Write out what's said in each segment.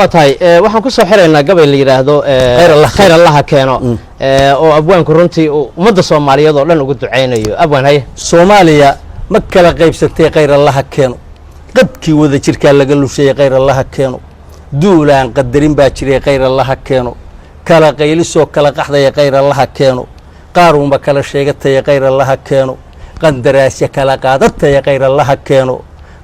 واتهاي waxaan ku soo xiraynaa gabay la yiraahdo khayr Allah keeno oo abwaanku runtii umada Soomaaliyeed oo dhan ugu duceynayo abwaan hay Soomaaliya ma kala qaybsatay khayr Allah keeno qadkii wada jirka laga lushay khayr Allah keeno duulaan qadarin baa jiray khayr Allah keeno kala qayliso kala qaxday khayr Allah keeno qaaruma kala sheegatay khayr Allah keeno qandaraasya kala qaadatay khayr Allah keeno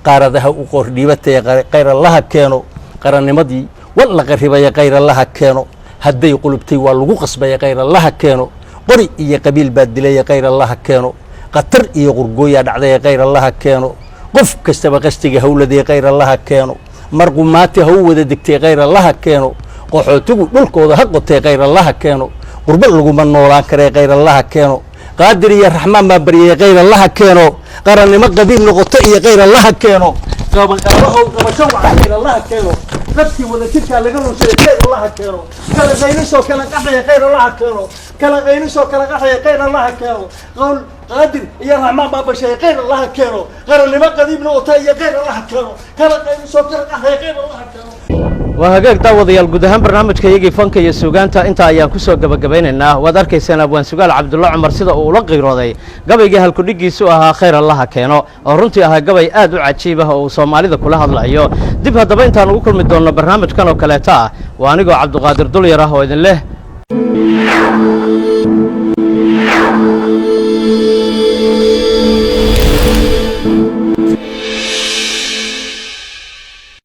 qaaradaha u qordhibatay khayr Allah keeno qarannimadii walla qaribay khayr Allah keeno hadday qulubtay waa lagu qasbay khayr Allah keeno qori iyo qabiil baad dilay khayr Allah keeno qatar iyo qurgooya dhacday khayr Allah keeno qof kastaba qastiga hawladii khayr Allah keeno marqumaati haw wada digtay khayr Allah keeno qaxootigu dhulkooda ha qotay khayr Allah keeno qurba lagu ma noolaan karay khayr Allah keeno qaadir iyo raxmaan ma bariyay khayr Allah keeno qarannimo qadiim noqoto iyo khayr Allah keeno qabasho khayr Allah keeno dadkii wada jirka laga lusay khayr Allah keeno kala qayliso kala qaxay khayr Allah keeno kala qayliso kala qaxay khayr Allah keeno qawl qaadir iyo raxmaan ma bashay khayr Allah keeno qarannimo qadiim noqoto iyo khayr Allah keeno kala qayliso kala qaxay khayr Allah keeno وهاجك داود يا الجودهان برنامج كيجي فنك يسوقان تا أنت أيام كسر جبيننا وذاك السنة أبوان سجال عبد الله عمر سيدا ولقي راضي قبل جه الكلية سوها خير الله كانوا أرنتي ها قبل أدو عجيبه وصومالي ذا كلها الله يو دبها دبين تانو كل مدون برنامج كانوا كلاتا وأنا جو عبد القادر دول يراه وإذن له